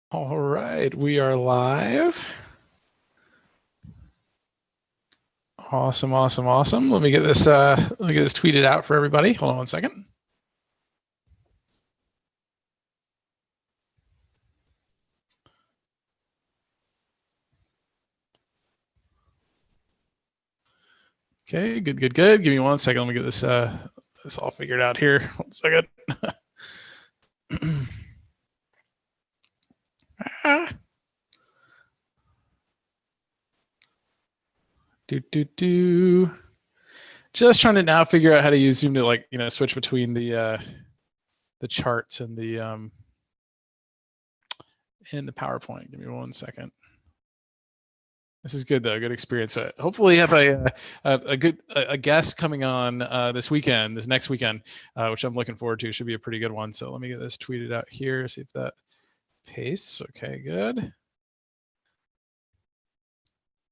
All right, we are live. Awesome, awesome, awesome. Let me get this tweeted out for everybody. Hold on one second. Okay, good, good, good. Give me 1 second. Let me get this this all figured out here. 1 second. Just trying to now figure out how to use Zoom to switch between the charts and the PowerPoint. Give me 1 second. This is good though, good experience. So hopefully you have a guest coming on this next weekend, which I'm looking forward to. Should be a pretty good one. So let me get this tweeted out here. See if that pastes. Okay, good.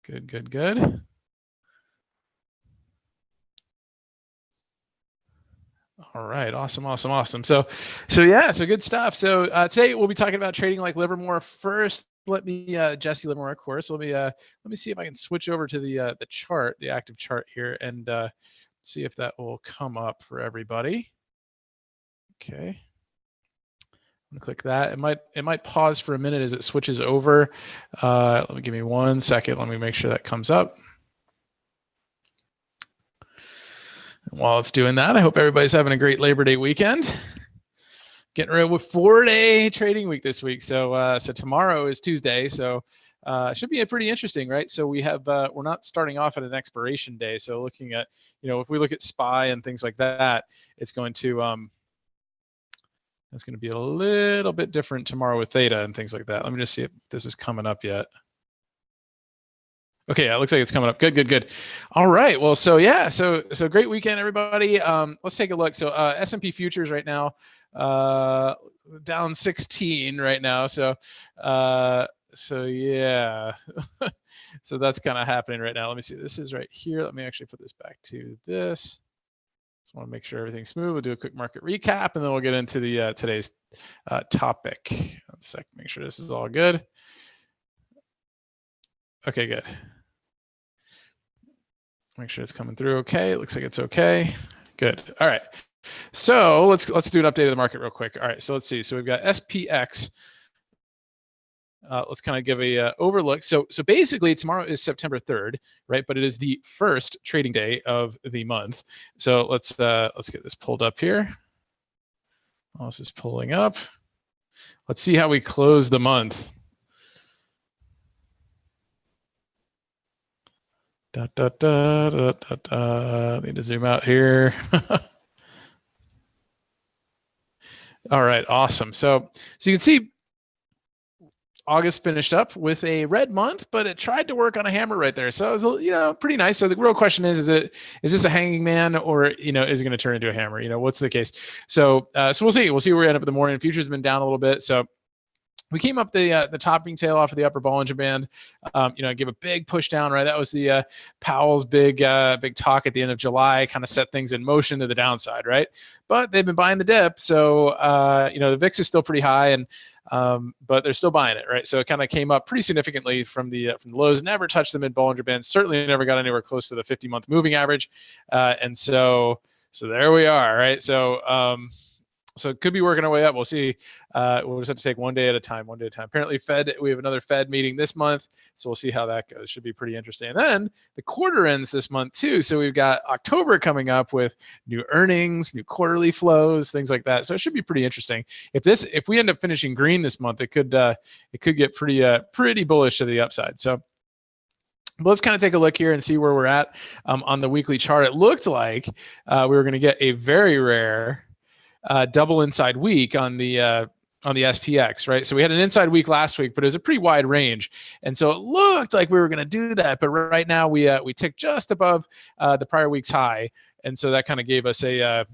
Good, good, good. All right, awesome, awesome, awesome. So yeah, so good stuff. So today we'll be talking about trading like Livermore. First, let me Jesse Livermore, of course. Let me see if I can switch over to the chart, the active chart here, and see if that will come up for everybody. Okay. I'm gonna click that. It might pause for a minute as it switches over. Let me give me 1 second. Let me make sure that comes up. And while it's doing that, I hope everybody's having a great Labor Day weekend. Getting ready with 4-day trading week this week. So tomorrow is Tuesday. So should be pretty interesting, right? So we have we're not starting off at an expiration day. So looking at, if we look at SPY and things like that, it's going to be a little bit different tomorrow with theta and things like that. Let me just see if this is coming up yet. Okay, yeah, it looks like it's coming up. Good, good, good. All right. Well, so yeah, so great weekend, everybody. Let's take a look. So S&P futures right now, down 16 right now. So yeah, so that's kind of happening right now. Let me see. This is right here. Let me actually put this back to this. Just want to make sure everything's smooth. We'll do a quick market recap, and then we'll get into the today's topic. 1 sec. Make sure this is all good. Okay, good. Make sure it's coming through okay. It looks like it's okay. Good. All right. So let's do an update of the market real quick. All right. So let's see. So we've got SPX. Let's kind of give a overlook. So basically tomorrow is September 3rd, right? But it is the first trading day of the month. So let's get this pulled up here. Oh, this is pulling up. Let's see how we close the month. Need to zoom out here. All right, awesome. So you can see August finished up with a red month, but it tried to work on a hammer right there. So it was, pretty nice. So the real question is this a hanging man, or, is it going to turn into a hammer? What's the case? So we'll see. We'll see where we end up in the morning. Futures have been down a little bit. So we came up the topping tail off of the upper Bollinger Band. Give a big push down, right? That was the Powell's big talk at the end of July, kind of set things in motion to the downside, right? But they've been buying the dip, so the VIX is still pretty high, and but they're still buying it, right? So it kind of came up pretty significantly from the lows. Never touched the mid Bollinger Band. Certainly never got anywhere close to the 50-month moving average, and so there we are, right? So it could be working our way up. We'll see. We'll just have to take one day at a time. Apparently we have another Fed meeting this month, so we'll see how that goes. Should be pretty interesting. And then the quarter ends this month too. So we've got October coming up with new earnings, new quarterly flows, things like that. So it should be pretty interesting. If we end up finishing green this month, it could get pretty bullish to the upside. So but let's kind of take a look here and see where we're at on the weekly chart. It looked like we were going to get a very rare double inside week on the SPX, right? So we had an inside week last week, but it was a pretty wide range, and so it looked like we were going to do that. But right now we ticked just above the prior week's high, and so that kind of gave us a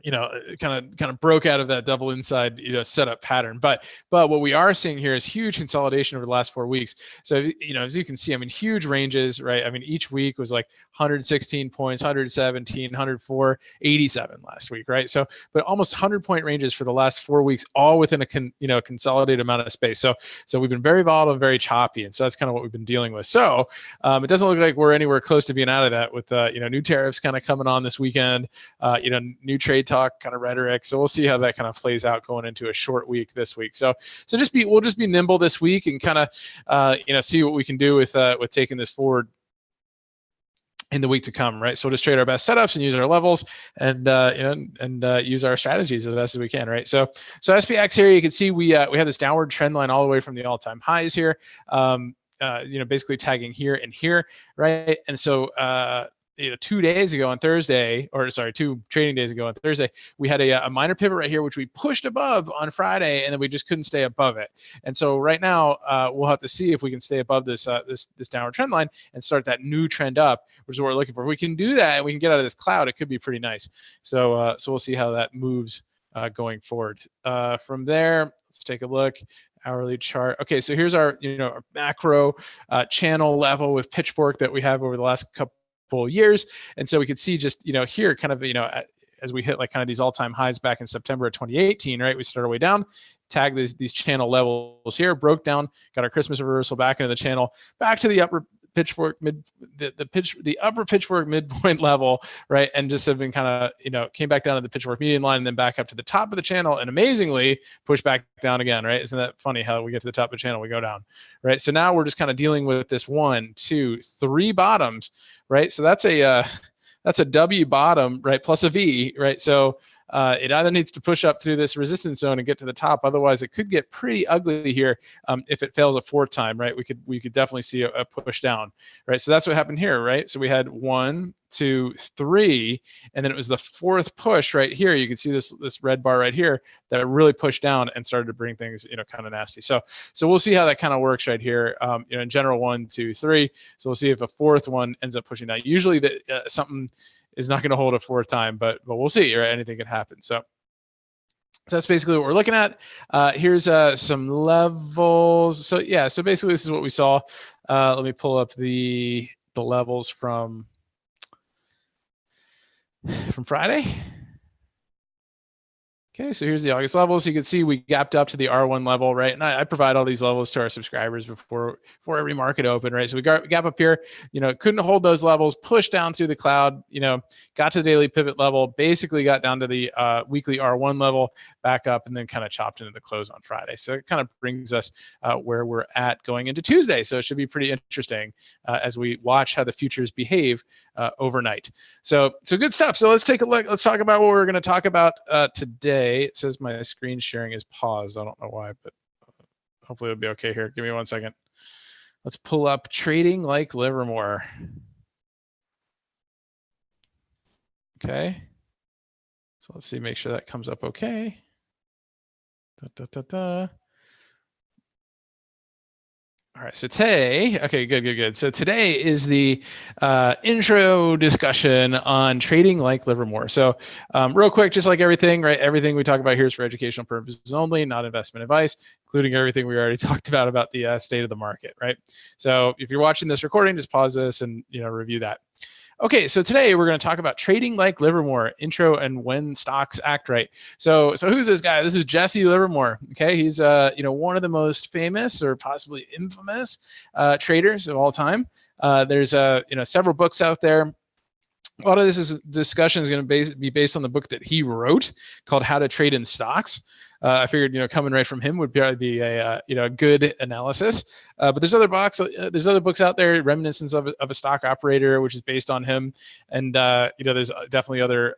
kind of broke out of that double inside, setup pattern. But what we are seeing here is huge consolidation over the last 4 weeks. So, as you can see, I mean, huge ranges, right? I mean, each week was like 116 points, 117, 104, 87 last week, right? So, but almost 100-point ranges for the last 4 weeks, all within a consolidated amount of space. So we've been very volatile and very choppy, and so that's kind of what we've been dealing with. So it doesn't look like we're anywhere close to being out of that with new tariffs kind of coming on this weekend, new trade talk kind of rhetoric. So we'll see how that kind of plays out going into a short week this week. So we'll just be nimble this week and kind of see what we can do with taking this forward in the week to come, right? So we'll just trade our best setups and use our levels and use our strategies as best as we can, right? So SPX here, you can see we have this downward trend line all the way from the all-time highs here, basically tagging here and here, right? And so 2 days ago on Thursday, or sorry, 2 trading days ago on Thursday, we had a minor pivot right here, which we pushed above on Friday, and then we just couldn't stay above it. And so right now, we'll have to see if we can stay above this this downward trend line and start that new trend up, which is what we're looking for. If we can do that and we can get out of this cloud, it could be pretty nice. So we'll see how that moves going forward. From there, let's take a look. Hourly chart. Okay, so here's our our macro channel level with pitchfork that we have over the last couple years. And so we could see just here kind of as we hit like kind of these all-time highs back in September of 2018, right? We started our way down, tagged these channel levels here, broke down, got our Christmas reversal back into the channel, back to the upper pitchfork the upper pitchfork midpoint level, right? And just have been kind of came back down to the pitchfork median line and then back up to the top of the channel, and amazingly pushed back down again, right? Isn't that funny how we get to the top of the channel, we go down, right? So now we're just kind of dealing with this 1, 2, 3 bottoms, right? So that's a W bottom, right, plus a V, right? So it either needs to push up through this resistance zone and get to the top. Otherwise, it could get pretty ugly here if it fails a 4th time, right? We could definitely see a push down, right? So that's what happened here, right? So we had 1, 2, 3, and then it was the 4th push right here. You can see this red bar right here that really pushed down and started to bring things kind of nasty. So we'll see how that kind of works right here. In general, 1, 2, 3. So we'll see if a 4th one ends up pushing down. Usually something is not going to hold a 4th time, but we'll see, right? Anything can happen. So that's basically what we're looking at. Here's some levels. So yeah, so basically this is what we saw. Let me pull up the levels from Friday. Okay, so here's the August levels. You can see we gapped up to the R1 level, right? And I provide all these levels to our subscribers before every market open, right? So we gap up here, couldn't hold those levels, pushed down through the cloud, got to the daily pivot level, basically got down to the weekly R1 level, back up, and then kind of chopped into the close on Friday. So it kind of brings us where we're at going into Tuesday. So it should be pretty interesting as we watch how the futures behave overnight. So good stuff. So let's take a look. Let's talk about what we're going to talk about today. It says my screen sharing is paused. I don't know why, but hopefully it'll be okay here. Give me 1 second. Let's pull up Trading Like Livermore. Okay. So let's see, make sure that comes up okay. All right, so today, okay, good. So today is the intro discussion on Trading Like Livermore. So real quick, just like everything, right? Everything we talk about here is for educational purposes only, not investment advice, including everything we already talked about the state of the market, right? So if you're watching this recording, just pause this and review that. Okay, so today we're going to talk about Trading Like Livermore, intro and when stocks act right. So who's this guy? This is Jesse Livermore. Okay, he's one of the most famous or possibly infamous traders of all time. There's several books out there. A lot of this discussion is going to be based on the book that he wrote called How to Trade in Stocks. I figured, coming right from him would probably be a good analysis. But there's other books out there, Reminiscence of a Stock Operator, which is based on him, and there's definitely other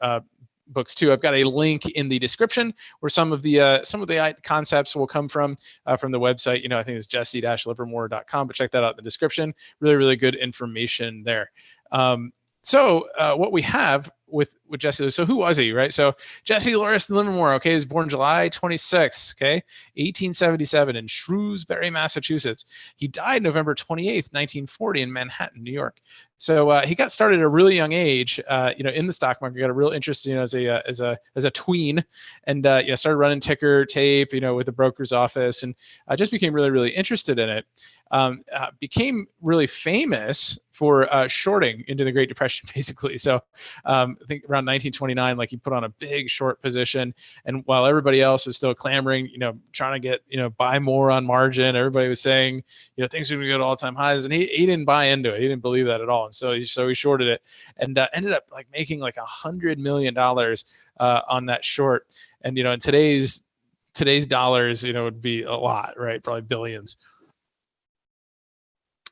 books too. I've got a link in the description where some of the concepts will come from the website. I think it's jesse-livermore.com, but check that out in the description. Really, really good information there. So what we have with Jesse Lewis. So who was he, right? So Jesse Lewis Livermore, okay, he was born July 26th, okay, 1877 in Shrewsbury, Massachusetts. He died November 28th, 1940 in Manhattan, New York. So he got started at a really young age, in the stock market. Got a real interest, as a tween, and started running ticker tape, with the broker's office, and just became really, really interested in it. Became really famous for shorting into the Great Depression, basically. So I think around 1929, like he put on a big short position, and while everybody else was still clamoring, trying to get, buy more on margin, everybody was saying, things are going to go to all-time highs, and he didn't buy into it. He didn't believe that at all, and so he shorted it, and ended up like making like $100 million on that short. And in today's dollars, would be a lot, right? Probably billions.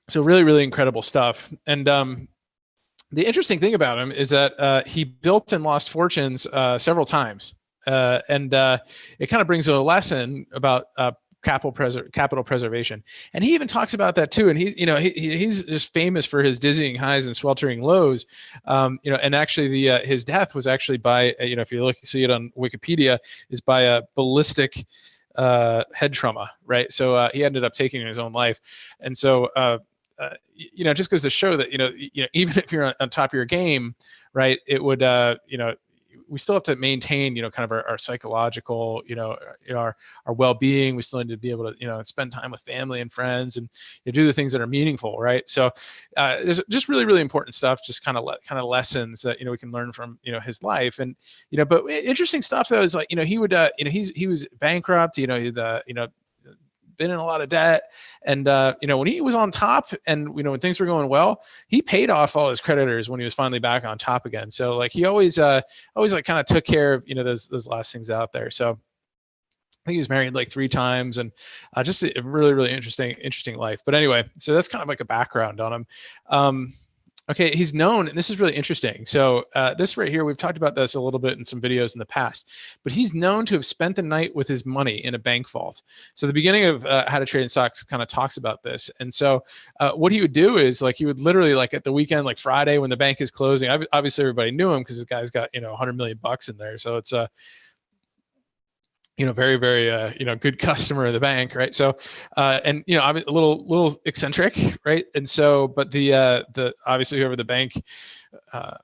So really, really incredible stuff. And the interesting thing about him is that he built and lost fortunes several times. And it kind of brings a lesson about capital preservation. And he even talks about that too. And he's just famous for his dizzying highs and sweltering lows. And actually his death was actually by, if you see it on Wikipedia, is by a ballistic head trauma, right? So he ended up taking his own life. And so just goes to show that even if you're on top of your game, right, it would we still have to maintain kind of our psychological our well-being. We still need to be able to spend time with family and friends, and do the things that are meaningful, right? So there's just really, really important stuff, just kind of lessons that we can learn from his life. And but interesting stuff though is like he would he was bankrupt, been in a lot of debt, and when he was on top, and when things were going well, he paid off all his creditors when he was finally back on top again. So like he always like kind of took care of those last things out there. So I think he was married like 3 times, and just a really, really interesting life. But anyway, so that's kind of like a background on him. Okay, he's known, and this is really interesting. So this right here, we've talked about this a little bit in some videos in the past, but he's known to have spent the night with his money in a bank vault. So the beginning of How to Trade in Stocks kind of talks about this. And so what he would do is like he would literally, like at the weekend, like Friday when the bank is closing, obviously everybody knew him because the guy's got $100 million bucks in there. So it's very, very, good customer of the bank, right? So, and I'm a little eccentric, right? And so, but the obviously whoever the bank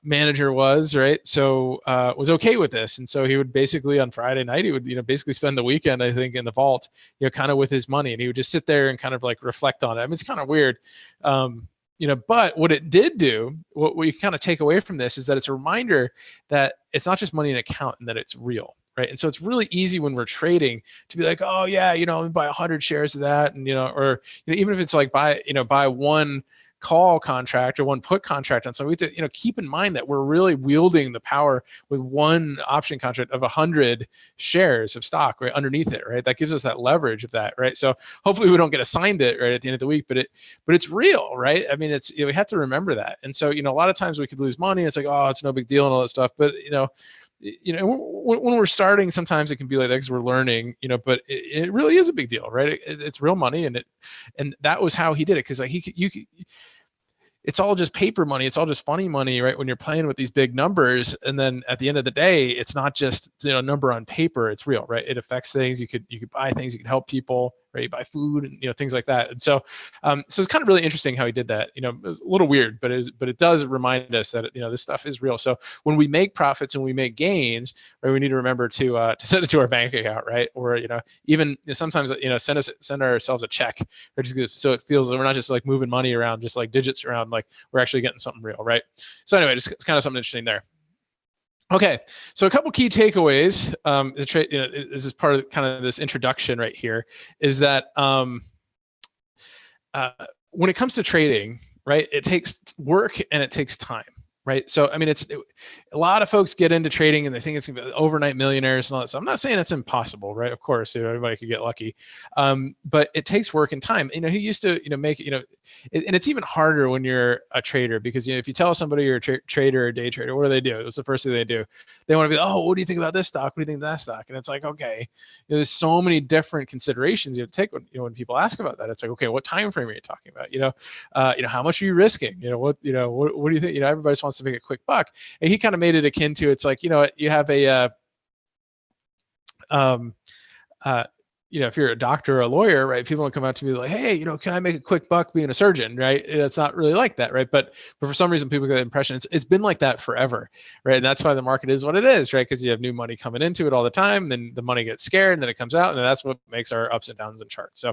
manager was, right? So was okay with this, and so he would basically on Friday night he would basically spend the weekend, I think, in the vault, kind of with his money, and he would just sit there and kind of like reflect on it. I mean, it's kind of weird. But what it did do, what we kind of take away from this is that it's a reminder that it's not just money in an account and that it's real. Right. And so it's really easy when we're trading to be like, oh yeah, buy 100 shares of that. And, or, even if it's like buy one call contract or one put contract on something, we have to, keep in mind that we're really wielding the power with one option contract of 100 shares of stock right underneath it. Right. That gives us that leverage of that. Right. So hopefully we don't get assigned it right at the end of the week, but it's real. Right. I mean, it's, we have to remember that. And so, a lot of times we could lose money. It's like, oh, it's no big deal and all that stuff. But, when we're starting, sometimes it can be like that because we're learning, but it really is a big deal, right? It's real money, and that was how he did it. Because like it's all just paper money. It's all just funny money, right? When you're playing with these big numbers, and then at the end of the day, it's not just number on paper. It's real, right? It affects things. You could buy things. You could help people, right? You buy food and things like that. And so, so it's kind of really interesting how he did that. It was a little weird, but it does remind us that this stuff is real. So when we make profits and we make gains, right, we need to remember to send it to our bank account, right? Or even sometimes send ourselves a check, or just so it feels that we're not just like moving money around, just like digits around. Like we're actually getting something real, right? So anyway, it's kind of something interesting there. Okay, so a couple key takeaways. This is part of kind of this introduction right here, is that when it comes to trading, right, it takes work and it takes time. Right. So, I mean, a lot of folks get into trading and they think it's going to be overnight millionaires and all that stuff. I'm not saying it's impossible, right? Of course, everybody could get lucky. But it takes work and time. He used to, make, and it's even harder when you're a trader because, if you tell somebody you're a trader or a day trader, what do? What's the first thing they do? They want to be, oh, what do you think about this stock? What do you think of that stock? And it's like, okay, there's so many different considerations you have to take when people ask about that. It's like, okay, what time frame are you talking about? How much are you risking? What do you think? Everybody just wants wants to make a quick buck. And he kind of made it akin to, it's like, you have a, if you're a doctor or a lawyer, right, people don't come out to me like, hey, can I make a quick buck being a surgeon, right? It's not really like that, right? But for some reason, people get the impression it's been like that forever, right? And that's why the market is what it is, right? Because you have new money coming into it all the time, then the money gets scared, and then it comes out, and that's what makes our ups and downs in charts.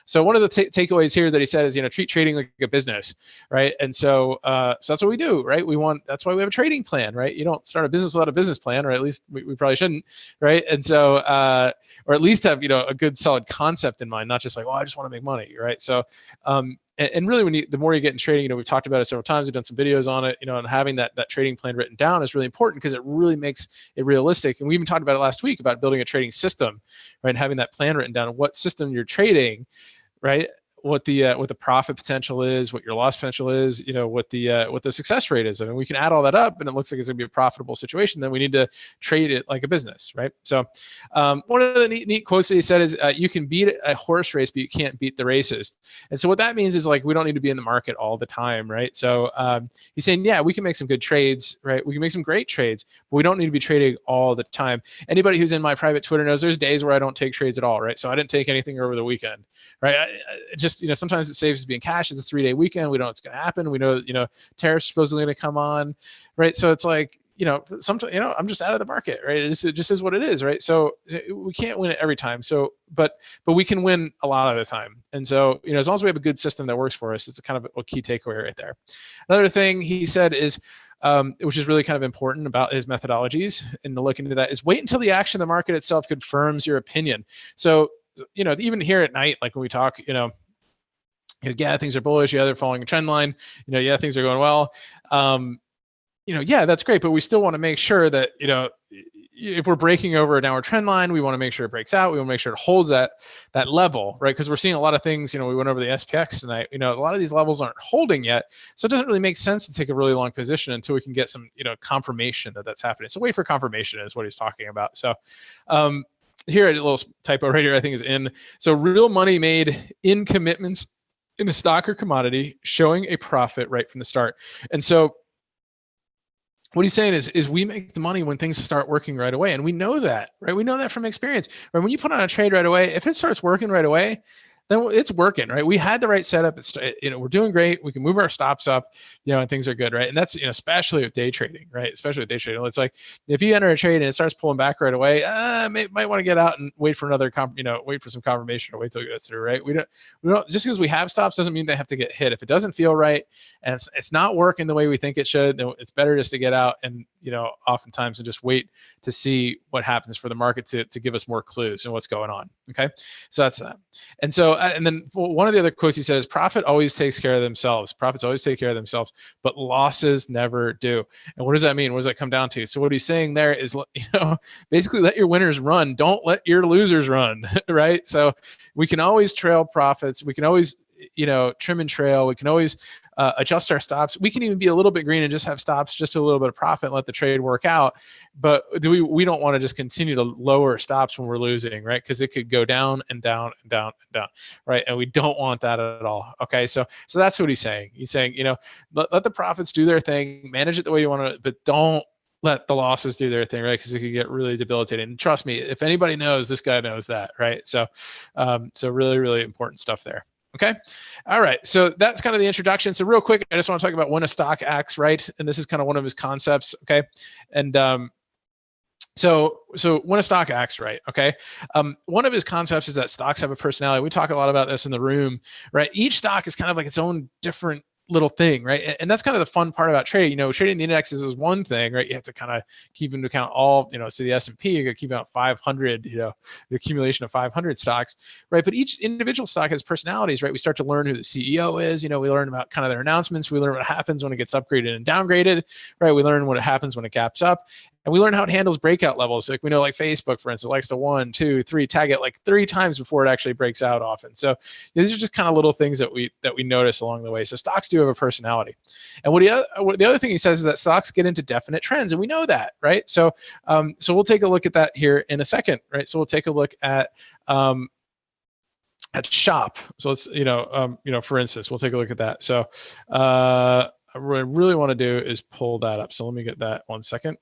So one of the takeaways here that he said is, treat trading like a business, right? And so that's what we do, right? That's why we have a trading plan, right? You don't start a business without a business plan, or at least we probably shouldn't, right? And so, or at least have, a good solid concept in mind, not just like, I just want to make money, right? So, and really, the more you get in trading, we've talked about it several times, we've done some videos on it, and having that trading plan written down is really important because it really makes it realistic. And we even talked about it last week about building a trading system, right? And having that plan written down, what system you're trading, right? What the profit potential is, what your loss potential is, what the success rate is. I mean, we can add all that up, and it looks like it's gonna be a profitable situation. Then we need to trade it like a business, right? So, one of the neat quotes that he said is, "You can beat a horse race, but you can't beat the races." And so what that means is, like, we don't need to be in the market all the time, right? So he's saying, yeah, we can make some good trades, right? We can make some great trades, but we don't need to be trading all the time. Anybody who's in my private Twitter knows there's days where I don't take trades at all, right? So I didn't take anything over the weekend, right? Sometimes it saves being cash. It's a 3-day weekend. We don't know what's going to happen. We know, tariffs supposedly going to come on, right? So it's like, sometimes, I'm just out of the market, right? It just is what it is, right? So we can't win it every time. So, but we can win a lot of the time. And so, as long as we have a good system that works for us, it's a kind of a key takeaway right there. Another thing he said is, which is really kind of important about his methodologies, and to look into that, is wait until the action of the market itself confirms your opinion. So, even here at night, like when we talk, yeah, things are bullish. Yeah, they're following a trend line. Yeah, things are going well. Yeah, that's great. But we still want to make sure that, if we're breaking over a downward trend line, we want to make sure it breaks out. We want to make sure it holds that level, right? Because we're seeing a lot of things, we went over the SPX tonight, a lot of these levels aren't holding yet. So it doesn't really make sense to take a really long position until we can get some, confirmation that that's happening. So wait for confirmation is what he's talking about. So, here, a little typo right here, I think is in. So real money made in commitments in a stock or commodity showing a profit right from the start. And so what he's saying is we make the money when things start working right away. And we know that, right? We know that from experience. Right? When you put on a trade right away, if it starts working right away, then it's working, right? We had the right setup. It's, we're doing great. We can move our stops up, and things are good, right? And that's, especially with day trading, right? Especially with day trading. It's like if you enter a trade and it starts pulling back right away, might want to get out and wait for another, wait for some confirmation or wait till it goes through, right? We don't just because we have stops doesn't mean they have to get hit. If it doesn't feel right and it's not working the way we think it should, then it's better just to get out and, oftentimes and just wait to see what happens for the market to give us more clues and what's going on. Okay, so that's that. And so, and then one of the other quotes he says, profit always takes care of themselves. Profits always take care of themselves, but losses never do. And what does that mean? What does that come down to? So what he's saying there is, basically let your winners run. Don't let your losers run, right? So we can always trail profits. We can always, trim and trail. We can always adjust our stops. We can even be a little bit green and just have stops, just a little bit of profit, and let the trade work out. But we don't want to just continue to lower stops when we're losing, right? Because it could go down and down and down and down, right? And we don't want that at all. Okay, so that's what he's saying. He's saying, let the profits do their thing, manage it the way you want to, but don't let the losses do their thing, right? Because it could get really debilitating. And trust me, if anybody knows, this guy knows that, right? So, so really, really important stuff there. Okay. All right. So that's kind of the introduction. So real quick, I just want to talk about when a stock acts right. And this is kind of one of his concepts. Okay. And so when a stock acts right, okay. One of his concepts is that stocks have a personality. We talk a lot about this in the room, right? Each stock is kind of like its own different little thing, right? And that's kind of the fun part about trading. Trading the indexes is one thing, right? You have to kind of keep into account all, so the S&P, you got to keep out 500, the accumulation of 500 stocks, right? But each individual stock has personalities, right? We start to learn who the CEO is. We learn about kind of their announcements. We learn what happens when it gets upgraded and downgraded, right? We learn what happens when it gaps up. And we learn how it handles breakout levels. Like we know, like Facebook, for instance, likes to 1, 2, 3 tag it like 3 times before it actually breaks out often. So these are just kind of little things that we notice along the way. So stocks do have a personality. And the other thing he says is that stocks get into definite trends, and we know that, right? So so we'll take a look at that here in a second, right? So we'll take a look at SHOP. So let's for instance, we'll take a look at that. So what I really want to do is pull that up. So let me get that 1 second.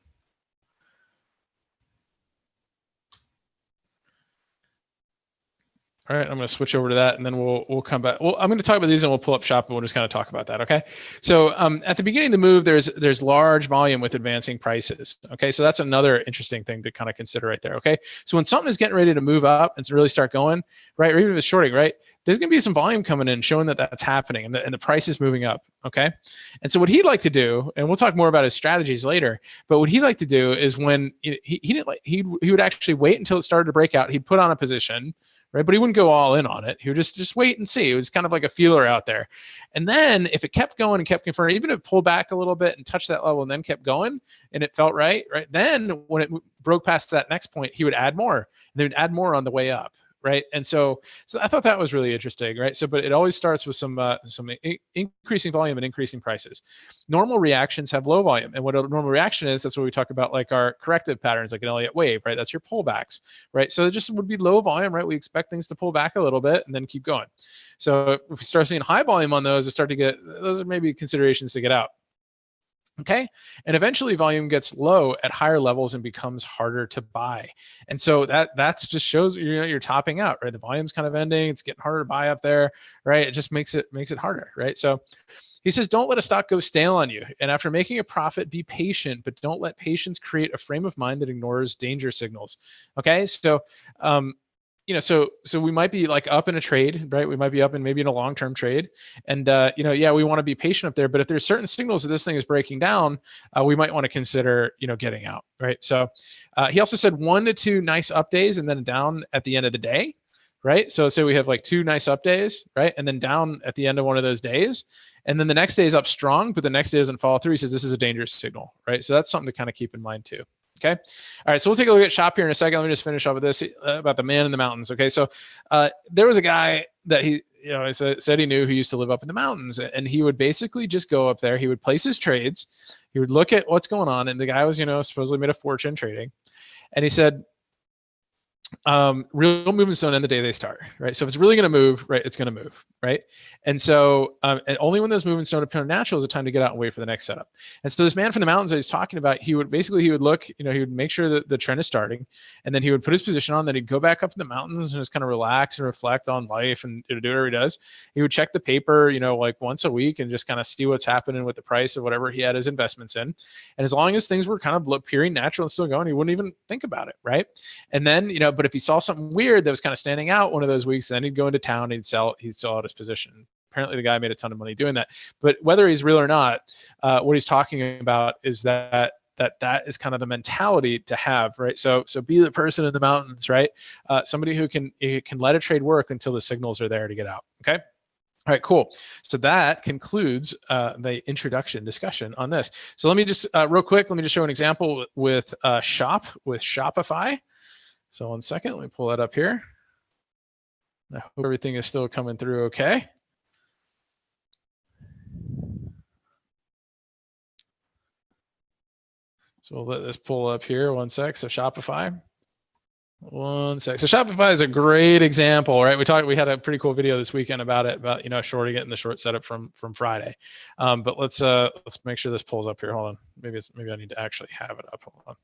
All right, I'm going to switch over to that, and then we'll come back. Well, I'm going to talk about these, and we'll pull up shop, and we'll just kind of talk about that. Okay. So at the beginning of the move, there's large volume with advancing prices. Okay, so that's another interesting thing to kind of consider right there. Okay, so when something is getting ready to move up and to really start going, right, or even if it's shorting, right, there's going to be some volume coming in showing that that's happening, and the price is moving up. Okay, and so what he'd like to do, and we'll talk more about his strategies later, but what he'd like to do is when he didn't like he would actually wait until it started to break out. He'd put on a position. Right, but he wouldn't go all in on it. He would just wait and see. It was kind of like a feeler out there. And then if it kept going and kept confirming, even if it pulled back a little bit and touched that level and then kept going and it felt right, then when it broke past that next point, he would add more. And they would add more on the way up. Right. And so I thought that was really interesting. Right. So, but it always starts with some increasing volume and increasing prices. Normal reactions have low volume. And what a normal reaction is, that's what we talk about, like our corrective patterns, like an Elliott wave, right? That's your pullbacks, right? So it just would be low volume, right? We expect things to pull back a little bit and then keep going. So if we start seeing high volume on those, those are maybe considerations to get out. Okay. And eventually volume gets low at higher levels and becomes harder to buy. And so that's just shows, you're topping out, right? The volume's kind of ending. It's getting harder to buy up there, right? It just makes it harder, right? So he says, don't let a stock go stale on you. And after making a profit, be patient, but don't let patience create a frame of mind that ignores danger signals. Okay. So, so we might be like up in a trade, right? We might be up in maybe in a long-term trade. And, we want to be patient up there, but if there's certain signals that this thing is breaking down, we might want to consider, getting out, right? So he also said 1 to 2 nice up days and then down at the end of the day, right? So say we have like 2 nice up days, right? And then down at the end of one of those days. And then the next day is up strong, but the next day doesn't follow through. He says this is a dangerous signal, right? So that's something to kind of keep in mind too. Okay. All right. So we'll take a look at shop here in a second. Let me just finish off with this about the man in the mountains. Okay. So there was a guy that he, said he knew, who used to live up in the mountains, and he would basically just go up there. He would place his trades. He would look at what's going on. And the guy was, supposedly made a fortune trading. And he said, real movements don't end the day they start, right? So if it's really going to move, right, it's going to move, right? And so, and only when those movements don't appear natural is it time to get out and wait for the next setup. And so this man from the mountains that he's talking about, he would look, he would make sure that the trend is starting, and then he would put his position on, then he'd go back up in the mountains and just kind of relax and reflect on life and do whatever he does. He would check the paper, like once a week and just kind of see what's happening with the price of whatever he had his investments in. And as long as things were kind of appearing natural and still going, he wouldn't even think about it, right? And then, but if he saw something weird that was kind of standing out one of those weeks, then he'd go into town, he'd sell out his position. Apparently the guy made a ton of money doing that. But whether he's real or not, what he's talking about is that is kind of the mentality to have, right? So be the person in the mountains, right? Somebody who can let a trade work until the signals are there to get out. Okay. All right, cool. So that concludes the introduction discussion on this. So let me just real quick, let me just show an example with Shopify. So 1 second, let me pull that up here. I hope everything is still coming through okay. So we'll let this pull up here 1 sec. So Shopify. 1 sec. So Shopify is a great example, right? We had a pretty cool video this weekend about shorting it in the short setup from Friday. But let's make sure this pulls up here. Hold on. Maybe I need to actually have it up. Hold on.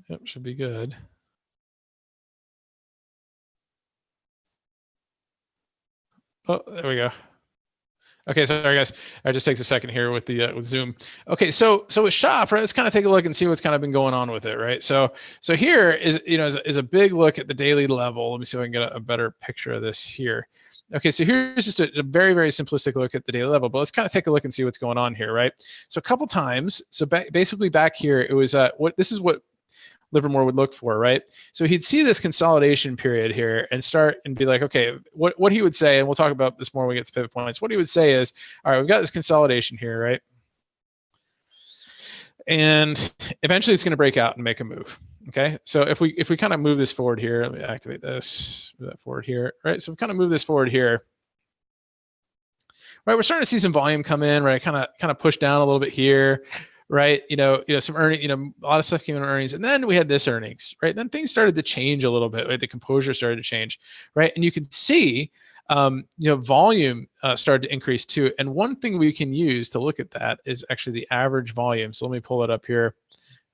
Yep, should be good. Oh, there we go. Okay, sorry guys. It just takes a second here with the with Zoom. Okay, so with Shop, right? Let's kind of take a look and see what's kind of been going on with it, right? So here is is a big look at the daily level. Let me see if I can get a better picture of this here. Okay, so here's just a very, very simplistic look at the daily level, but let's kind of take a look and see what's going on here, right? So a couple times, so basically back here, it was this is what Livermore would look for, right? So he'd see this consolidation period here and start and be like, okay, what he would say, and we'll talk about this more when we get to pivot points. What he would say is, all right, we've got this consolidation here, right? And eventually it's going to break out and make a move. Okay, so if we kind of move this forward here, let me activate this, move that forward here, right? So we kind of move this forward here. Right, we're starting to see some volume come in, right? Kind of push down a little bit here. Right, some earnings, a lot of stuff came in earnings, and then we had this earnings, right? Then things started to change a little bit, right? The composure started to change, right? And you could see volume started to increase too. And one thing we can use to look at that is actually the average volume. So let me pull it up here.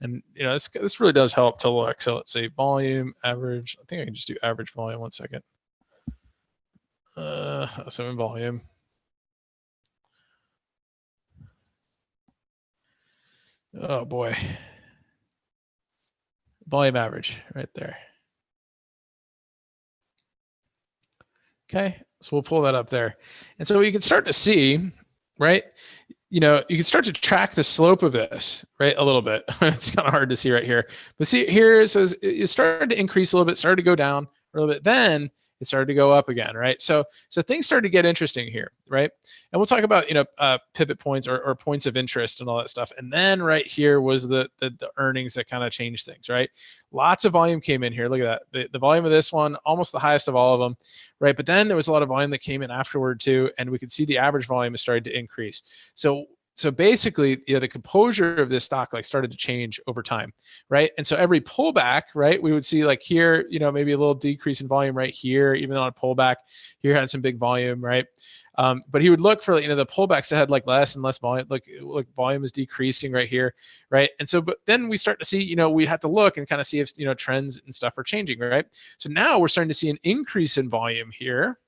And this really does help to look. So let's say volume, average. I think I can just do average volume. 1 second. So in volume. Oh boy. Volume average right there. Okay, so we'll pull that up there. And so you can start to see, right? You can start to track the slope of this, right? A little bit. It's kind of hard to see right here. But see here, it says it started to increase a little bit, started to go down a little bit. Then it started to go up again, right? So things started to get interesting here, right? And we'll talk about, pivot points or points of interest and all that stuff. And then right here was the earnings that kind of changed things, right? Lots of volume came in here. Look at that. The volume of this one, almost the highest of all of them, right? But then there was a lot of volume that came in afterward too. And we could see the average volume is starting to increase. So basically, the composure of this stock started to change over time, right? And so every pullback, right, we would see here, maybe a little decrease in volume right here, even on a pullback. Here had some big volume, right? But he would look for the pullbacks that had less and less volume, like volume is decreasing right here, right? And so, but then we start to see, we have to look and kind of see if trends and stuff are changing, right? So now we're starting to see an increase in volume here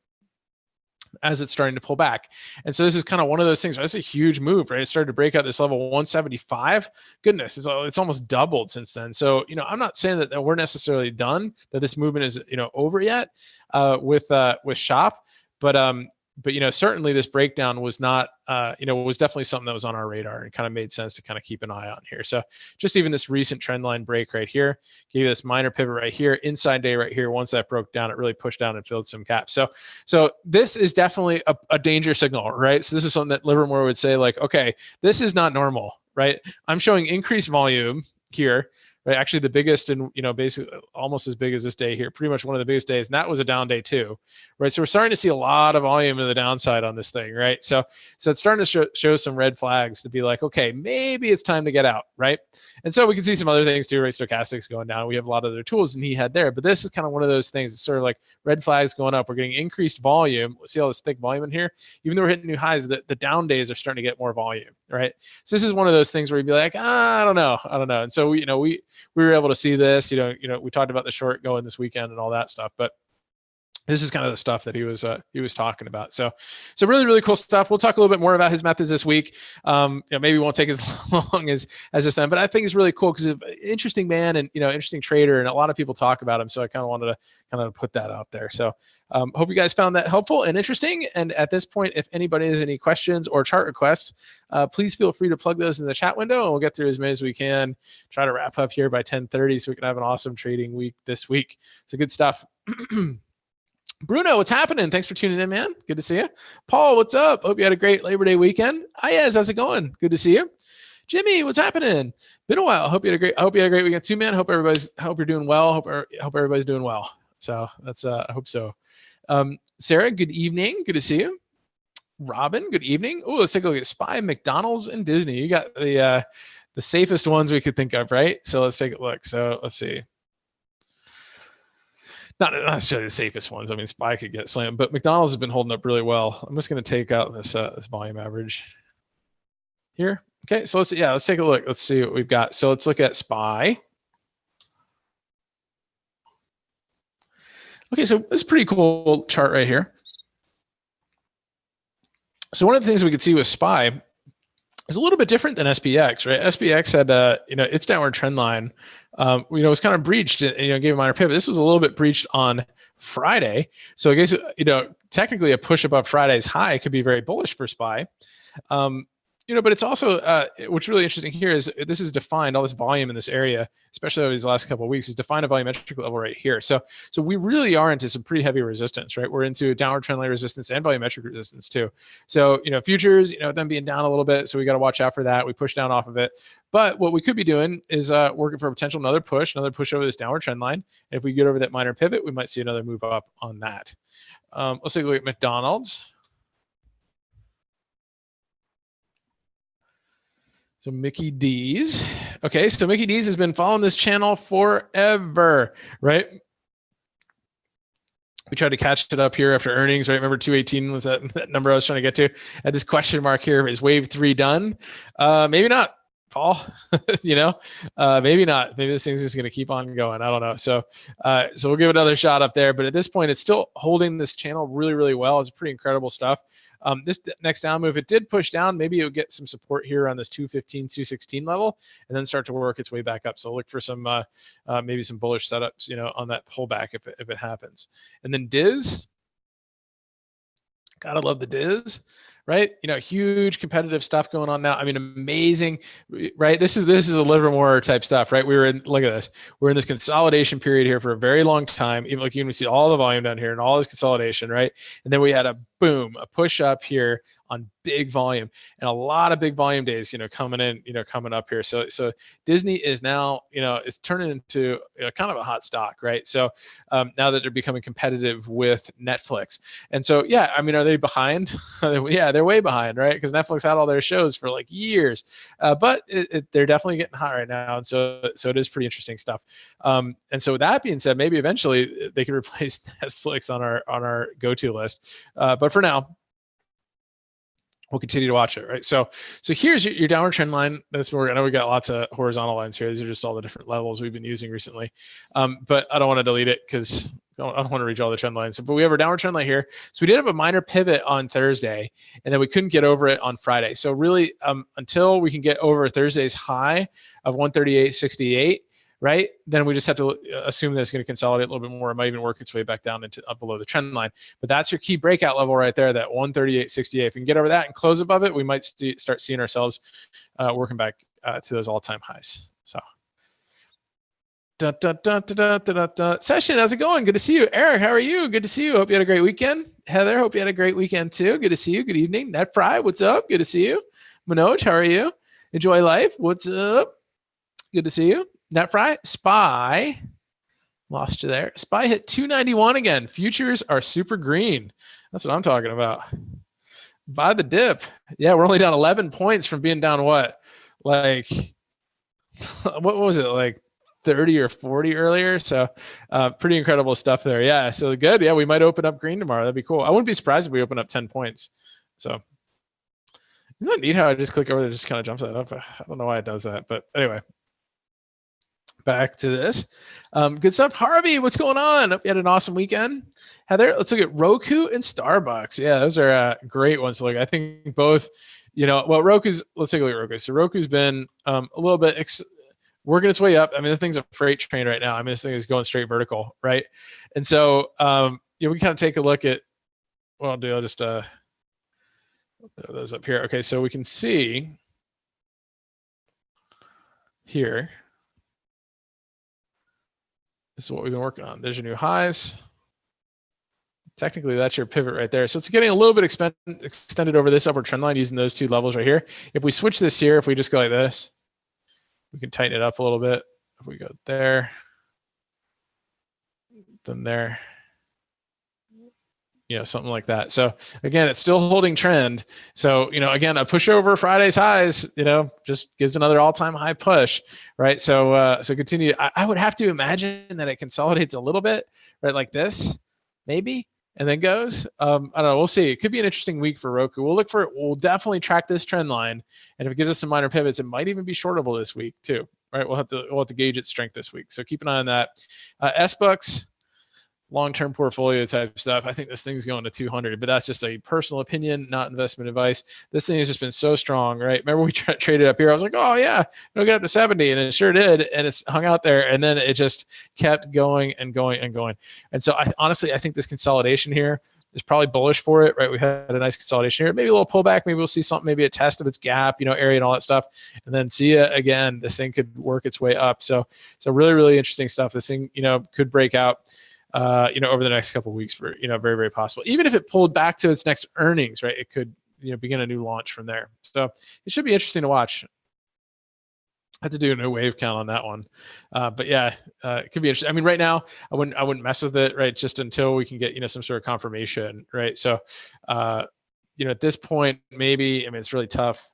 as it's starting to pull back. And so this is kind of one of those things, right? It's a huge move, right? It started to break out this level 175. Goodness, it's almost doubled since then. So, I'm not saying that we're necessarily done, that this movement is, over yet with SHOP, but certainly this breakdown was not, was definitely something that was on our radar and kind of made sense to kind of keep an eye on here. So just even this recent trend line break right here, gave you this minor pivot right here, inside day right here. Once that broke down, it really pushed down and filled some gaps. So this is definitely a danger signal, right? So this is something that Livermore would say okay, this is not normal, right? I'm showing increased volume here, right? Actually the biggest and, basically almost as big as this day here, pretty much one of the biggest days. And that was a down day too, right? So we're starting to see a lot of volume in the downside on this thing, right? So it's starting to show some red flags to be okay, maybe it's time to get out, right? And so we can see some other things too, right? Stochastics going down. We have a lot of other tools than he had there, but this is kind of one of those things. It's sort of red flags going up. We're getting increased volume. See all this thick volume in here? Even though we're hitting new highs, the down days are starting to get more volume, right? So this is one of those things where you'd be I don't know. And so we were able to see this, we talked about the short going this weekend and all that stuff, but this is kind of the stuff that he was talking about. So really, really cool stuff. We'll talk a little bit more about his methods this week. Maybe it won't take as long as this time, but I think it's really cool because he's an interesting man and, interesting trader, and a lot of people talk about him. So I kind of wanted to kind of put that out there. So hope you guys found that helpful and interesting. And at this point, if anybody has any questions or chart requests, please feel free to plug those in the chat window, and we'll get through as many as we can. Try to wrap up here by 10:30 so we can have an awesome trading week this week. So good stuff. Bruno, what's happening? Thanks for tuning in, man. Good to see you. Paul, what's up? Hope you had a great Labor Day weekend. Ayaz, how's it going? Good to see you. Jimmy, what's happening? Been a while. Hope you had a great weekend too, man. Hope you're doing well. Hope everybody's doing well. So that's I hope so. Sarah, good evening. Good to see you. Robin, good evening. Oh, let's take a look at SPY, McDonald's, and Disney. You got the safest ones we could think of, right? So let's take a look. So let's see. Not necessarily the safest ones. I mean, SPY could get slammed, but McDonald's has been holding up really well. I'm just going to take out this volume average here. Okay, so let's take a look. Let's see what we've got. So let's look at SPY. Okay, so this is a pretty cool chart right here. So one of the things we could see with SPY is a little bit different than SPX, right? SPX had, its downward trend line, was kind of breached, and, gave a minor pivot. This was a little bit breached on Friday. So I guess, technically a push above Friday's high could be very bullish for SPY. But it's also, what's really interesting here is this is defined, all this volume in this area, especially over these last couple of weeks, is defined a volumetric level right here. So we really are into some pretty heavy resistance, right? We're into downward trend line resistance and volumetric resistance too. So, futures, them being down a little bit, so we got to watch out for that. We push down off of it. But what we could be doing is working for a potential another push over this downward trend line. And if we get over that minor pivot, we might see another move up on that. Let's take a look at McDonald's. So Mickey D's. Okay, so Mickey D's has been following this channel forever, right? We tried to catch it up here after earnings, right? Remember 218 was that number I was trying to get to. At this question mark here, is wave 3 done? Maybe not, Paul. Maybe not. Maybe this thing's just going to keep on going. I don't know. So we'll give it another shot up there. But at this point, it's still holding this channel really, really well. It's pretty incredible stuff. This next down move, it did push down. Maybe it'll get some support here on this 215, 216 level, and then start to work its way back up. So look for some maybe some bullish setups, on that pullback if it happens. And then Diz, gotta love the Diz, right? Huge competitive stuff going on now. I mean, amazing, right? This is a Livermore type stuff, right? Look at this. We're in this consolidation period here for a very long time. Even like you can see all the volume down here and all this consolidation, right? And then we had a boom, a push up here on big volume, and a lot of big volume days, coming in, coming up here. So Disney is now, it's turning into kind of a hot stock, right? So now that they're becoming competitive with Netflix. And so, yeah, I mean, are they behind? Yeah, they're way behind, right? Because Netflix had all their shows for like years, but they're definitely getting hot right now. And so it is pretty interesting stuff. And so with that being said, maybe eventually they can replace Netflix on our go-to list. But for now, we'll continue to watch it, right? So here's your downward trend line. That's where I know we got lots of horizontal lines here. These are just all the different levels we've been using recently. But I don't want to delete it because I don't want to read all the trend lines. But we have our downward trend line here. So we did have a minor pivot on Thursday, and then we couldn't get over it on Friday. So really, until we can get over Thursday's high of 138.68, right? Then we just have to assume that it's going to consolidate a little bit more. It might even work its way back down into up below the trend line. But that's your key breakout level right there, that 138.68. If we can get over that and close above it, we might start seeing ourselves working back to those all-time highs. So. Session, how's it going? Good to see you. Eric, how are you? Good to see you. Hope you had a great weekend. Heather, hope you had a great weekend too. Good to see you. Good evening. Net Fry, what's up? Good to see you. Manoj, how are you? Enjoy life. What's up? Good to see you. Net Fry, SPY, lost you there. SPY hit 291 again. Futures are super green. That's what I'm talking about. Buy the dip. Yeah, we're only down 11 points from being down what? Like, what was it? Like 30 or 40 earlier. So pretty incredible stuff there. Yeah, so good. Yeah, we might open up green tomorrow. That'd be cool. I wouldn't be surprised if we open up 10 points. So isn't that neat how I just click over there, just kind of jumps that up? I don't know why it does that, but anyway. Back to this. Good stuff. Harvey, what's going on? Hope you had an awesome weekend. Heather, let's look at Roku and Starbucks. Yeah, those are great ones to look at. I think both, Roku's, let's take a look at Roku. So Roku's been a little bit working its way up. I mean, the thing's a freight train right now. I mean, this thing is going straight vertical, right? And so, we kind of take a look at, well, I'll just throw those up here. Okay, so we can see here. This is what we've been working on. There's your new highs. Technically, that's your pivot right there. So it's getting a little bit extended over this upward trend line using those two levels right here. If we switch this here, if we just go like this, we can tighten it up a little bit. If we go there, then there, something like that. So again, it's still holding trend. So, again, a push over Friday's highs, just gives another all-time high push, right? So, continue. I would have to imagine that it consolidates a little bit, right? Like this, maybe, and then goes. I don't know. We'll see. It could be an interesting week for Roku. We'll look for it. We'll definitely track this trend line. And if it gives us some minor pivots, it might even be shortable this week too, right? We'll have to gauge its strength this week. So keep an eye on that. S-Bucks, long-term portfolio type stuff. I think this thing's going to 200, but that's just a personal opinion, not investment advice. This thing has just been so strong, right? Remember we traded up here. I was like, oh yeah, it'll get up to 70, and it sure did. And it's hung out there, and then it just kept going and going and going. And so honestly, I think this consolidation here is probably bullish for it, right? We had a nice consolidation here, maybe a little pullback. Maybe we'll see something, maybe a test of its gap, area and all that stuff. And then see it again. This thing could work its way up. So really, really interesting stuff. This thing, could break out over the next couple of weeks for, very, very possible. Even if it pulled back to its next earnings, right, it could, begin a new launch from there. So it should be interesting to watch. I have to do a new wave count on that one. But yeah, it could be interesting. I mean, right now, I wouldn't mess with it, right, just until we can get, some sort of confirmation, right? So, at this point, maybe, I mean, it's really tough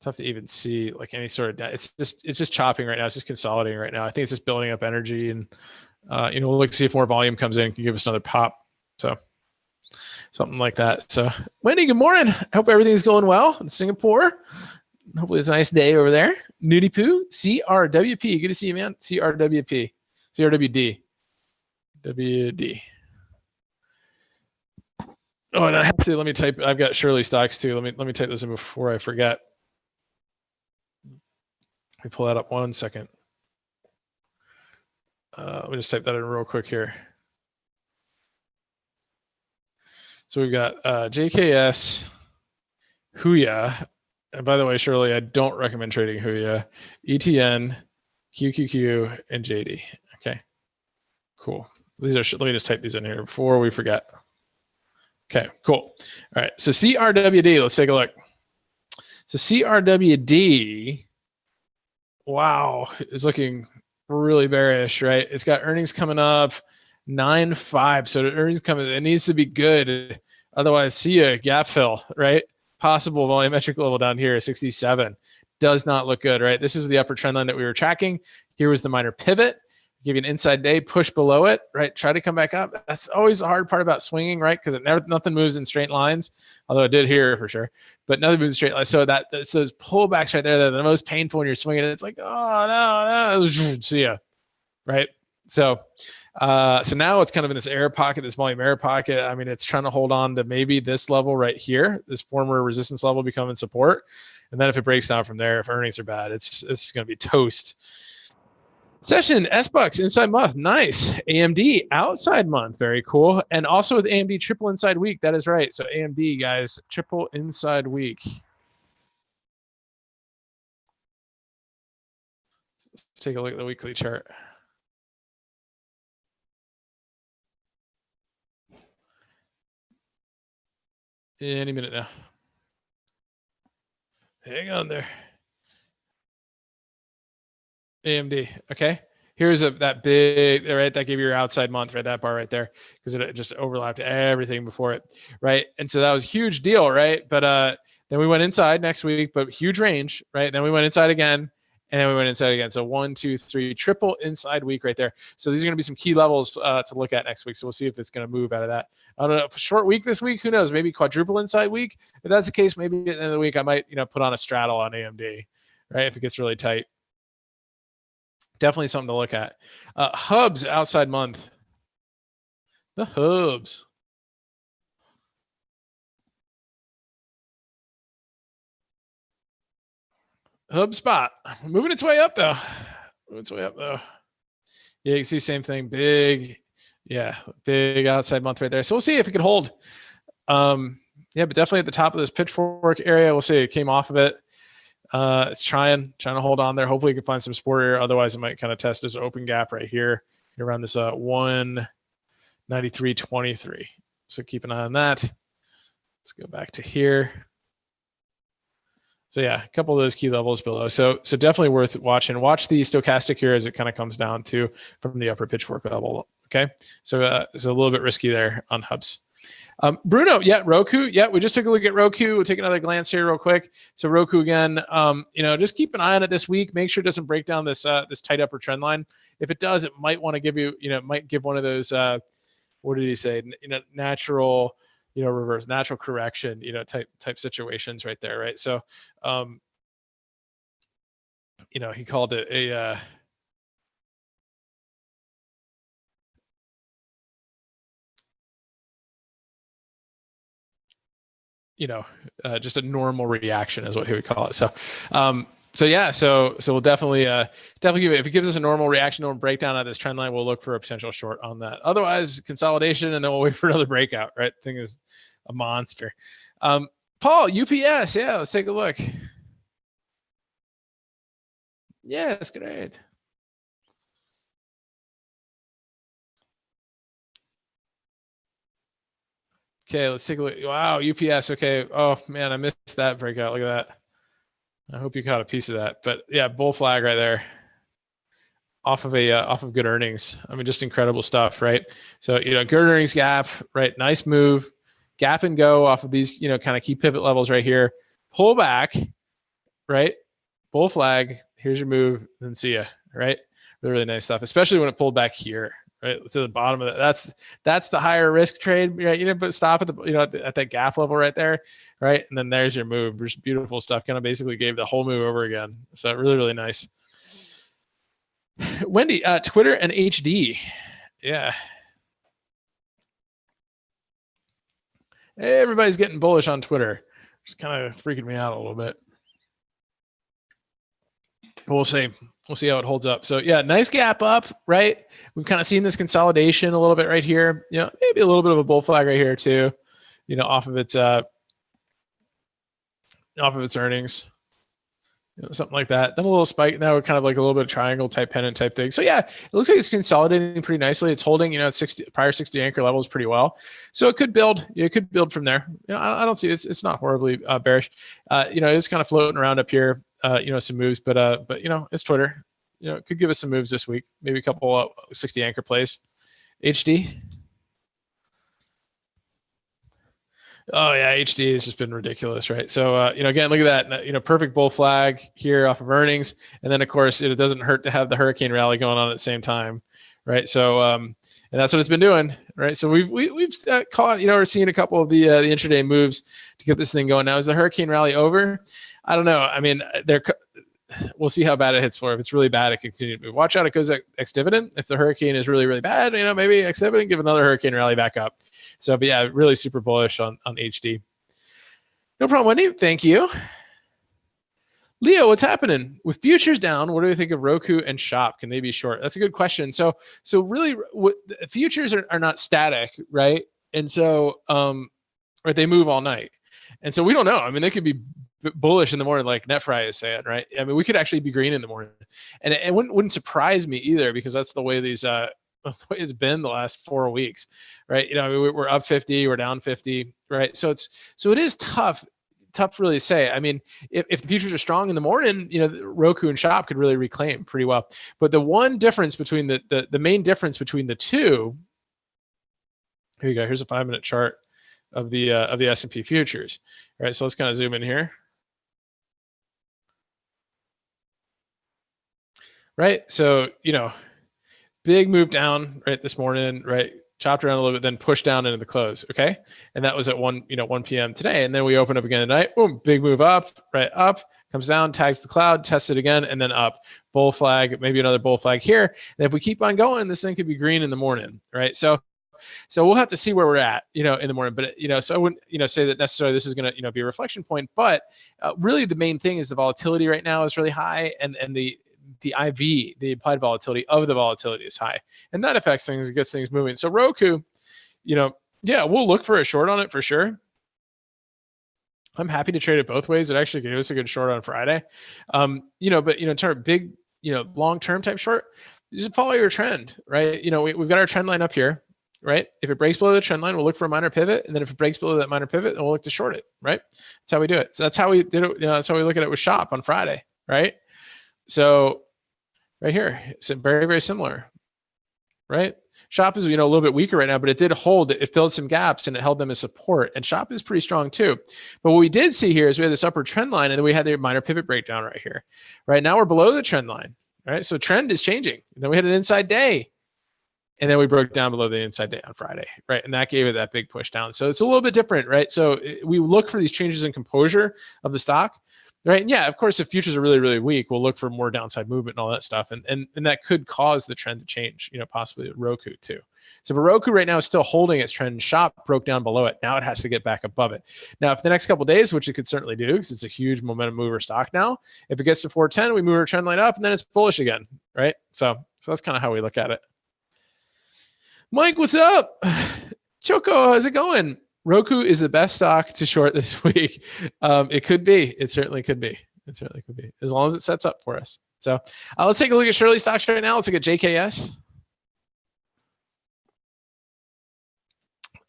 to even see like any sort of, it's just chopping right now. It's just consolidating right now. I think it's just building up energy and We'll look to see if more volume comes in, can give us another pop. So something like that. So Wendy, good morning. I hope everything's going well in Singapore. Hopefully it's a nice day over there. Nudie Poo, CRWP. Good to see you, man. CRWP. CRWD. WD. Oh, and I have to, let me type, I've got Shirley stocks too. Let me type this in before I forget. Let me pull that up 1 second. Let me just type that in real quick here. So we've got JKS, Huya. And by the way, Shirley, I don't recommend trading Huya. ETN, QQQ, and JD. Okay, cool. These are, let me just type these in here before we forget. Okay, cool. All right, so CRWD, let's take a look. So CRWD, wow, is looking really bearish, right? It's got earnings coming up 9.5. So the earnings coming, it needs to be good. Otherwise, see a gap fill, right? Possible volumetric level down here, 67. Does not look good, right? This is the upper trend line that we were tracking. Here was the minor pivot. Give you an inside day, push below it, right? Try to come back up. That's always the hard part about swinging, right? Because nothing moves in straight lines, although it did here for sure. But nothing moves in straight lines. So that's those pullbacks right there that are the most painful when you're swinging it. It's like, oh no, see ya, right? So now it's kind of in this air pocket, this volume air pocket. I mean, it's trying to hold on to maybe this level right here, this former resistance level becoming support. And then if it breaks down from there, if earnings are bad, it's going to be toast. Session, S-Bucks, inside month, nice. AMD, outside month, very cool. And also with AMD, triple inside week, that is right. So AMD, guys, triple inside week. Let's take a look at the weekly chart. Any minute now. Hang on there. AMD, okay. Here's that big, right? That gave you your outside month, right? That bar right there, because it just overlapped everything before it, right? And so that was a huge deal, right? But then we went inside next week, but huge range, right? Then we went inside again, and then we went inside again. So 1, 2, 3, triple inside week right there. So these are going to be some key levels to look at next week. So we'll see if it's going to move out of that. I don't know. Short week this week, who knows? Maybe quadruple inside week. If that's the case, maybe at the end of the week I might, put on a straddle on AMD, right? If it gets really tight. Definitely something to look at. Hubs outside month. The Hubs. HubSpot. Moving its way up though. Yeah, you can see same thing. Big outside month right there. So we'll see if it can hold. Yeah, but definitely at the top of this pitchfork area, we'll see it came off of it. It's trying to hold on there. Hopefully you can find some support here. Otherwise, it might kind of test this open gap right here around this 193.23. So keep an eye on that. Let's go back to here. So yeah, a couple of those key levels below. So definitely worth watching. Watch the stochastic here as it kind of comes down to from the upper pitchfork level. Okay, so it's a little bit risky there on Hubs. Bruno, yeah, Roku, yeah, we just took a look at Roku. We'll take another glance here real quick. So Roku again, just keep an eye on it this week. Make sure it doesn't break down this this tight upper trend line. If it does, it might want to give you, it might give one of those, what did he say? Natural, reverse, natural correction, type situations right there, right? So, he called it a, just a normal reaction is what he would call it. So, so we'll definitely give it, if it gives us a normal reaction or breakdown of this trend line, we'll look for a potential short on that. Otherwise, consolidation, and then we'll wait for another breakout, right? Thing is a monster. Paul, UPS, yeah, let's take a look. Yeah, it's great. Okay, let's take a look. Wow, UPS. Okay. Oh man, I missed that breakout. Look at that. I hope you caught a piece of that. But yeah, bull flag right there. Off of good earnings. I mean, just incredible stuff, right? So good earnings gap, right? Nice move, gap and go off of these kind of key pivot levels right here. Pull back, right? Bull flag. Here's your move. Then see ya, right? Really, really nice stuff, especially when it pulled back here. right to the bottom of that. That's the higher risk trade, right? You know, but stop at the, you know, at that gap level right there, right? And then there's your move. Just beautiful stuff. Kind of basically gave the whole move over again. So really, really nice. Wendy, Twitter and HD. Yeah. Hey, everybody's getting bullish on Twitter. Just kind of freaking me out a little bit. We'll see. We'll see how it holds up. So yeah, nice gap up, right? We've kind of seen this consolidation a little bit right here. You know, maybe a little bit of a bull flag right here too. You know, off of its earnings. You know, something like that. Then a little spike. Now we're kind of like a little bit of triangle type pennant type thing. So yeah, it looks like it's consolidating pretty nicely. It's holding, you know, at prior 60 anchor levels pretty well. So it could build. It could build from there. You know, I don't see it's not horribly bearish. You know, it's kind of floating around up here. You know, some moves, but you know, it's Twitter. You know, it could give us some moves this week. Maybe a couple 60 anchor plays. HD. Oh yeah, HD has just been ridiculous, right? So you know, again, look at that. You know, perfect bull flag here off of earnings, and then of course it doesn't hurt to have the hurricane rally going on at the same time, right? So and that's what it's been doing, right? So we've caught, you know, we're seeing a couple of the intraday moves to get this thing going. Now, is the hurricane rally over? I don't know. I mean, we'll see how bad it hits for. If it's really bad, it continue to move. Watch out, it goes ex-dividend. If the hurricane is really, really bad, you know, maybe ex-dividend, give another hurricane rally back up. So, but yeah, really super bullish on HD. No problem, Wendy. Thank you. Leo, what's happening with futures down? What do we think of Roku and Shop? Can they be short? That's a good question. So really, futures are not static, right? And so, right, they move all night, and so we don't know. I mean, they could be bullish in the morning, like NetFry is saying, right? I mean, we could actually be green in the morning, and it wouldn't surprise me either, because that's the way these the way it's been the last 4 weeks, right? You know, I mean, we're up 50, we're down 50, right? So it is tough to really say. I mean, if the futures are strong in the morning, you know, Roku and Shop could really reclaim pretty well. But the one difference between the main difference between the two, here you go. Here's a 5-minute chart of the S&P futures. All right, so let's kind of zoom in here. Right, so you know, big move down right this morning, right? Chopped around a little bit, then pushed down into the close. Okay, and that was at 1 p.m. today, and then we open up again tonight. Boom, big move up, right? Up, comes down, tags the cloud, tests it again, and then up. Bull flag, maybe another bull flag here. And if we keep on going, this thing could be green in the morning, right? So we'll have to see where we're at, you know, in the morning. But you know, so I wouldn't, you know, say that necessarily this is going to, you know, be a reflection point. But really, the main thing is the volatility right now is really high, and the IV, the implied volatility of the volatility is high, and that affects things. It gets things moving. So Roku, you know, yeah, we'll look for a short on it for sure. I'm happy to trade it both ways. It actually gave us a good short on Friday. You know, but you know, in terms of big, you know, long-term type short, you just follow your trend, right? You know, we've got our trend line up here, right? If it breaks below the trend line, we'll look for a minor pivot, and then if it breaks below that minor pivot, then we'll look to short it, right? That's how we do it. So that's how we did it. You know, that's how we look at it with Shop on Friday, right? So right here, it's very, very similar, right? Shop is, you know, a little bit weaker right now, but it did hold. It filled some gaps and it held them as support. And Shop is pretty strong too. But what we did see here is we had this upper trend line, and then we had the minor pivot breakdown right here. Right now we're below the trend line, right? So trend is changing. And then we had an inside day, and then we broke down below the inside day on Friday, right? And that gave it that big push down. So it's a little bit different, right? So we look for these changes in composure of the stock, right? And yeah, of course, if futures are really, really weak, we'll look for more downside movement and all that stuff. And that could cause the trend to change, you know, possibly Roku too. So but Roku right now is still holding its trend. Shop broke down below it. Now it has to get back above it. Now, if the next couple of days, which it could certainly do, because it's a huge momentum mover stock now, if it gets to 410, we move our trend line up, and then it's bullish again, right? So that's kind of how we look at it. Mike, what's up? Choco, how's it going? Roku is the best stock to short this week. It could be. It certainly could be. It certainly could be, as long as it sets up for us. So let's take a look at Shirley stocks right now. Let's look at JKS.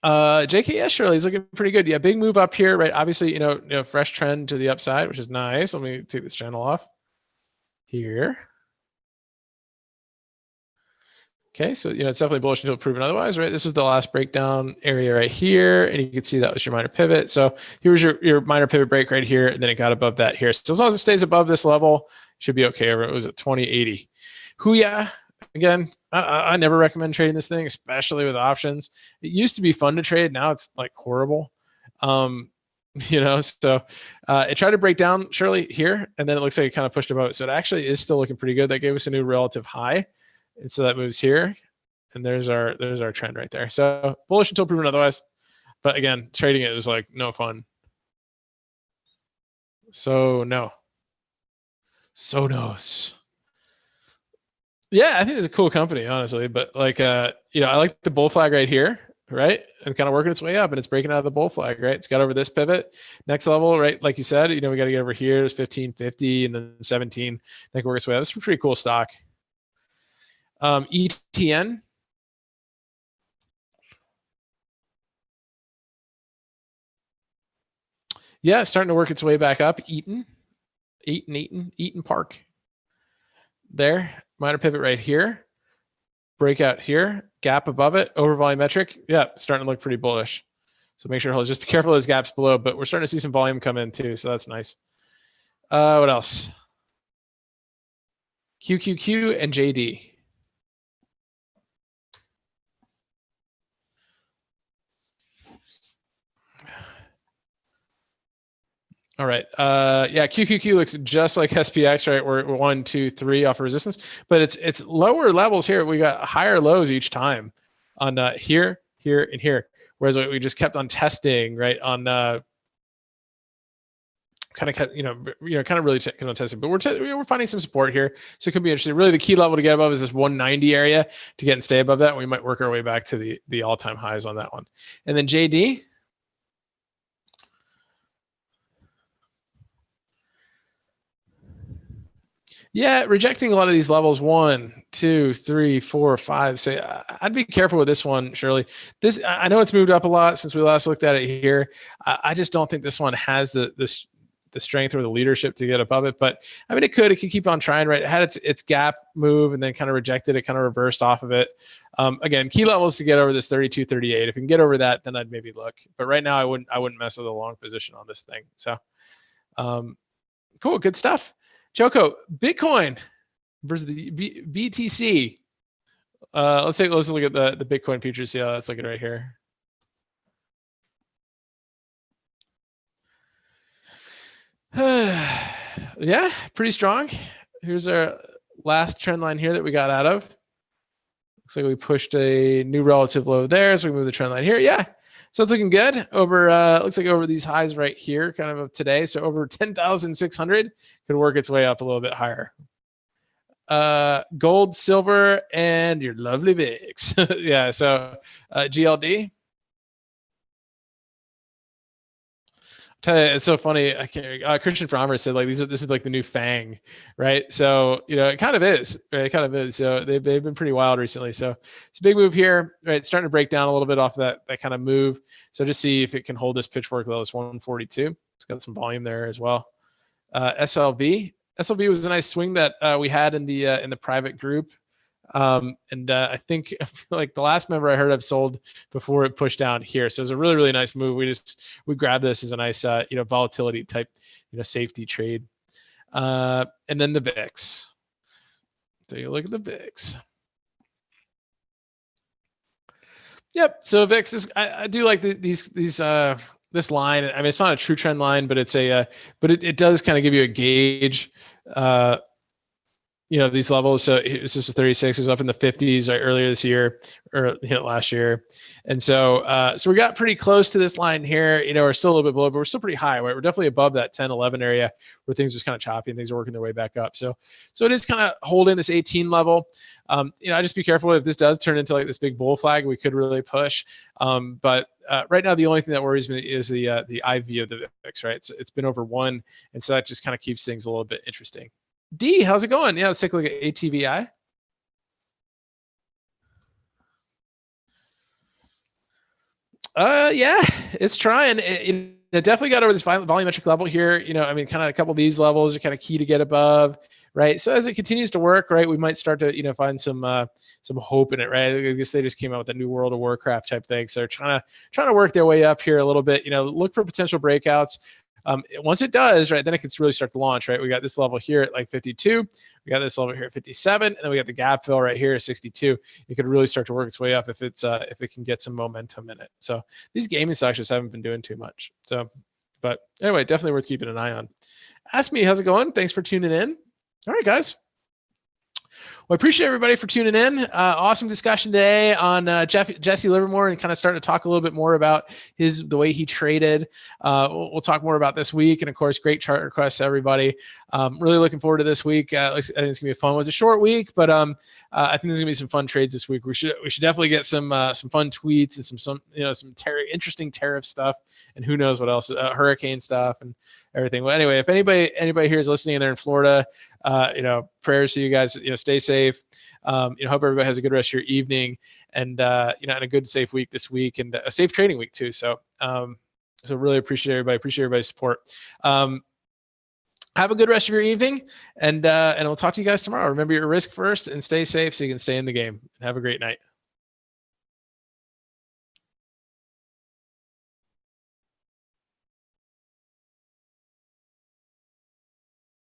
JKS Shirley is looking pretty good. Yeah, big move up here, right? Obviously, you know, fresh trend to the upside, which is nice. Let me take this channel off here. Okay, so you know, it's definitely bullish until proven otherwise, right? This is the last breakdown area right here, and you can see that was your minor pivot. So here's your minor pivot break right here, and then it got above that here. So as long as it stays above this level, it should be okay. It was at 2080. Huya, Again, I never recommend trading this thing, especially with options. It used to be fun to trade. Now it's like horrible. So it tried to break down surely here, and then it looks like it kind of pushed above it. So it actually is still looking pretty good. That gave us a new relative high. And so that moves here. And there's our trend right there. So bullish until proven otherwise. But again, trading it is like no fun. So no. Sonos. Yeah, I think it's a cool company, honestly. But like I like the bull flag right here, right? And kind of working its way up, and it's breaking out of the bull flag, right? It's got over this pivot. Next level, right? Like you said, we got to get over here. There's 1550 and then 17. I think work its way up. That's a pretty cool stock. ETN. Yeah, it's starting to work its way back up. Eaton Park. There, minor pivot right here. Breakout here, gap above it, over volumetric. Yeah, starting to look pretty bullish. So make sure to hold. Just be careful of those gaps below, but we're starting to see some volume come in too, so that's nice. What else? QQQ and JD. All right. Yeah, QQQ looks just like SPX, right? We're 1, 2, 3 off of resistance, but it's lower levels here. We got higher lows each time on here, here, and here. Whereas we just kept on testing, right? On kind of really kept on testing. But we're finding some support here, so it could be interesting. Really, the key level to get above is this 190 area to get and stay above that. We might work our way back to the all-time highs on that one, and then JD. Yeah, rejecting a lot of these levels 1, 2, 3, 4, 5. So I'd be careful with this one, Shirley. I know it's moved up a lot since we last looked at it here. I just don't think this one has the strength or the leadership to get above it. But I mean, it could keep on trying, right? It had its gap move and then kind of rejected it, kind of reversed off of it. Again, key levels to get over this 32, 38. If we can get over that, then I'd maybe look. But right now, I wouldn't mess with a long position on this thing. So cool, good stuff. Joko, Bitcoin versus the BTC. Let's look at the Bitcoin futures. See how that's looking right here. Yeah, pretty strong. Here's our last trend line here that we got out of. Looks like we pushed a new relative low there, so we move the trend line here. Yeah, so it's looking good over. Looks like over these highs right here, kind of today. So over 10,600 could work its way up a little bit higher. Gold, silver, and your lovely VIX. Yeah, so GLD. Tell you, it's so funny. I can't. Christian Frommer said like this is like the new FANG, right? So it kind of is, right? It kind of is. So they've been pretty wild recently. So it's a big move here, right? It's starting to break down a little bit off that kind of move. So just see if it can hold this pitchfork level. It's 142. It's got some volume there as well. SLV was a nice swing that we had in the private group. I think I feel like the last member I heard I've sold before it pushed down here. So it was a really, really nice move. We grabbed this as a nice, volatility type, safety trade. And then the VIX. Take a look at the VIX. Yep. So VIX is, I do like this line. I mean, it's not a true trend line, but it's but it does kind of give you a gauge, these levels. So it's just a 36. It was up in the 50s right, earlier this year or last year. And so we got pretty close to this line here. We're still a little bit below, but we're still pretty high, right? We're definitely above that 10, 11 area where things just kind of choppy and things are working their way back up. So it is kind of holding this 18 level. I just be careful if this does turn into like this big bull flag, we could really push. But right now, the only thing that worries me is the IV of the VIX, right? It's been over 1. And so that just kind of keeps things a little bit interesting. D, how's it going? Yeah, let's take a look at ATVI. Yeah, it's trying. It definitely got over this volumetric level here. I mean, kind of a couple of these levels are kind of key to get above, right? So as it continues to work, right, we might start to find some hope in it, right? I guess they just came out with a new World of Warcraft type thing, so they're trying to work their way up here a little bit. Look for potential breakouts. Once it does, right, then it can really start to launch, right? We got this level here at like 52. We got this level here at 57, and then we got the gap fill right here at 62. It could really start to work its way up if it can get some momentum in it. So these gaming stocks just haven't been doing too much. So, but anyway, definitely worth keeping an eye on. Ask me, how's it going? Thanks for tuning in. All right, guys. Well, I appreciate everybody for tuning in. Awesome discussion today on Jesse Livermore, and kind of starting to talk a little bit more about the way he traded. We'll talk more about this week, and of course, great chart requests to everybody. Really looking forward to this week. I think it's gonna be fun. It was a short week, but I think there's gonna be some fun trades this week. We should definitely get some fun tweets and some interesting tariff stuff, and who knows what else, hurricane stuff and everything. Well, anyway, if anybody here is listening and they're in Florida, prayers to you guys. Stay safe. Hope everybody has a good rest of your evening, and and a good safe week this week, and a safe trading week too. So really appreciate everybody. Appreciate everybody's support. Have a good rest of your evening, and we'll talk to you guys tomorrow. Remember your risk first, and stay safe so you can stay in the game. Have a great night.